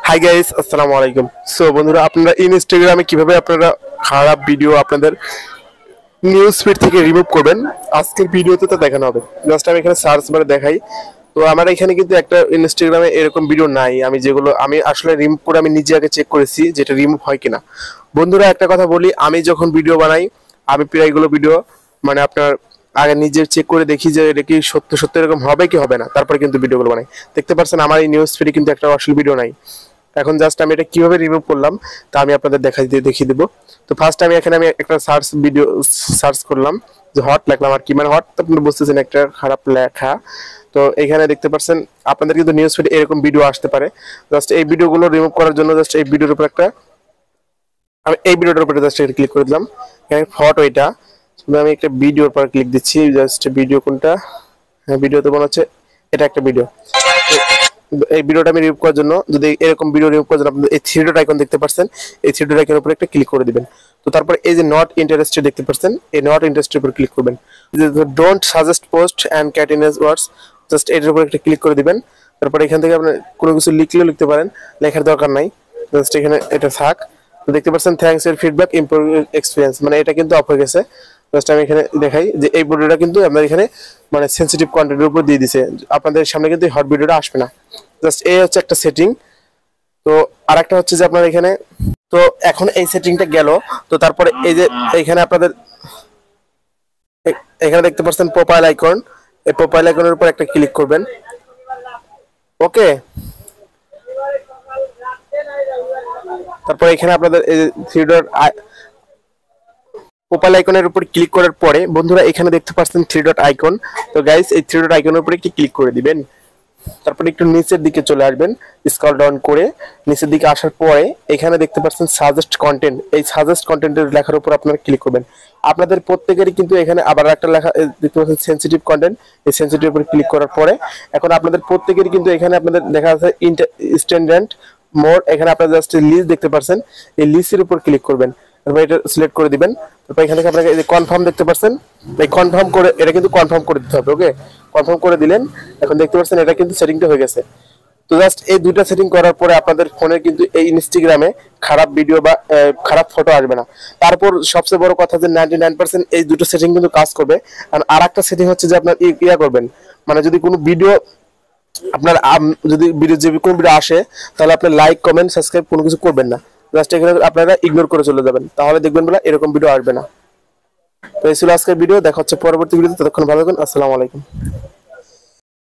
Hi guys, আসসালামু আলাইকুম। So বন্ধুরা, আপনারা ইনস্টাগ্রামে কিভাবে আপনারা খারাপ ভিডিও আপনাদের নিউজ ফিড থেকে রিমুভ করবেন আজকের ভিডিওতে তো দেখানো হবে। জাস্ট আমি এখানে সার্চ বারে দেখাই। তো আমার এখানে কিন্তু একটা ইনস্টাগ্রামে এরকম ভিডিও নাই, যেগুলো আমি আসলে রিমুভ করে আমি নিজে আগে চেক করেছি যেটা রিমুভ হয় কিনা। বন্ধুরা, একটা কথা বলি, আমি যখন ভিডিও বানাই আমি প্রায়গুলো ভিডিও আপনার আগে নিজে চেক করে দেখি যে এটা কি সত্য সত্য এরকম হবে কি হবে না, তারপরে কিন্তু ভিডিওগুলো বানাই। দেখতে পাচ্ছেন আমার এই নিউজ ফিডে কিন্তু একটা আসল ভিডিও নাই। এখন জাস্ট আমি এটা কিভাবে রিমুভ করলাম তা আমি আপনাদের দেখিয়ে দেবো। তো ফার্স্ট আমি একটা সার্চ করলাম যে হট লিখলাম, আর কি মানে হট তো আপনি বুঝতেছেন একটা খারাপ লেখা। তো এখানে দেখতে পাচ্ছেন আপনাদের কিন্তু নিউজ ফিডে এরকম ভিডিও আসতে পারে। জাস্ট এই ভিডিওগুলো রিমুভ করার জন্য জাস্ট এই ভিডিওর উপর আমি এই ভিডিওটার উপরে জাস্ট ক্লিক করে দিলাম। এখানে ফটো এটা আমি একটা ভিডিওর পর ক্লিক দিচ্ছি। জাস্ট ভিডিও কোনটা? হ্যাঁ, ভিডিও তো মনে হচ্ছে এটা একটা ভিডিও। এই ভিডিওটা আমি রিমুভ করার জন্য, যদি এরকম ভিডিও রিমুভ করার জন্য আপনাদের এই থ্রি ডট আইকন দেখতে পাচ্ছেন, এই থ্রি ডট আইকনের উপরে একটা ক্লিক করে দিবেন। তো তারপর এই যে নট ইন্টারেস্টেড দেখতে পাচ্ছেন, এই নট ইন্টারেস্টেড উপর ক্লিক করবেন। ডোন্ট সাজেস্ট পোস্ট অ্যান্ড ক্যাটিনাস ওয়ার্ডস, জাস্ট এটার উপর একটা ক্লিক করে দিবেন। তারপর এখান থেকে আপনি কোনো কিছু লিখলেও লিখতে পারেন, লেখার দরকার নাই, জাস্ট এখানে এটা থাক। তো দেখতে পাচ্ছেন thanks your feedback improve experience, মানে এটা কিন্তু অফ হয়ে গেছে। জাস্ট আমি এখানে দেখাই যে এই ভিডিওটা কিন্তু আপনার এখানে সেন্সিটিভ কন্টেন্টের উপর দিয়ে দিছে, আপনাদের সামনে কিন্তু হট ভিডিওটা আসবে না। জাস্ট এই হচ্ছে একটা সেটিং। তো আরেকটা হচ্ছে যে আপনার এখানে, তো এখন এই সেটিংটা গেল। তো তারপরে এই যে এখানে আপনাদের এখানে দেখতে পাচ্ছেন প্রোফাইল আইকন, এই প্রোফাইল আইকনের উপর একটা ক্লিক করবেন। ওকে, তারপর এখানে আপনাদের এই থ্রি ডট প্রোফাইল আইকনের উপর ক্লিক করার পরে বন্ধুরা এখানে দেখতে পাচ্ছেন থ্রি ডট আইকন। তো গাইস, এই থ্রি ডট আইকনের উপরে একটি ক্লিক করে দিবেন। তারপরে একটু নিচের দিকে চলে আসবেন, স্ক্রল ডাউন করে নিচের দিকে আসার পরে এখানে দেখতে পাচ্ছেন সাজেস্ট কন্টেন্ট, এই সাজেস্ট কন্টেন্টের লেখার উপর আপনারা ক্লিক করবেন। আপনাদের প্রত্যেকেরই কিন্তু এখানে আবার একটা লেখা দেখতে পাচ্ছেন সেন্সিটিভ কন্টেন্ট, এই সেন্সিটিভ উপর ক্লিক করার পরে এখন আপনাদের প্রত্যেকেরই কিন্তু এখানে আপনাদের দেখা আছে স্ট্যান্ডার্ড মোড, এখানে আপনারা জাস্ট লিস্ট দেখতে পাচ্ছেন, এই লিস্টের উপর ক্লিক করবেন। তারপর এটা সিলেক্ট করে দিবেন। তারপর এখানে আপনাকে এই যে কনফার্ম দেখতে পাচ্ছেন, এই কনফার্ম করে এটা কিন্তু কনফার্ম করে দিতে হবে। ওকে, কনফার্ম করে দিলেন। এখন দেখতে পাচ্ছেন এটা কিন্তু সেটিংটা হয়ে গেছে। তো জাস্ট এই দুইটা সেটিং করার পরে আপনাদের ফোনে কিন্তু এই ইনস্টাগ্রামে খারাপ ভিডিও বা খারাপ ফটো আসবে না। তারপর সবচেয়ে বড় কথা যে 99% এই দুটো সেটিং কিন্তু কাজ করবে। আর একটা সেটিং হচ্ছে যে আপনার ইয়া করবেন, যদি কোনো ভিডিও আপনার যদি কোনো ভিডিও আসে তাহলে আপনি লাইক কমেন্ট সাবস্ক্রাইব কোনো কিছু করবেন না, জাস্ট এখানে আপনারা ইগনোর করে চলে যাবেন, তাহলে দেখবেন বলে এরকম ভিডিও আসবে না। তো এই ছিল আজকের ভিডিও, দেখা হচ্ছে পরবর্তী ভিডিওতে। ততক্ষণ ভালো থাকুন, আসসালামু আলাইকুম।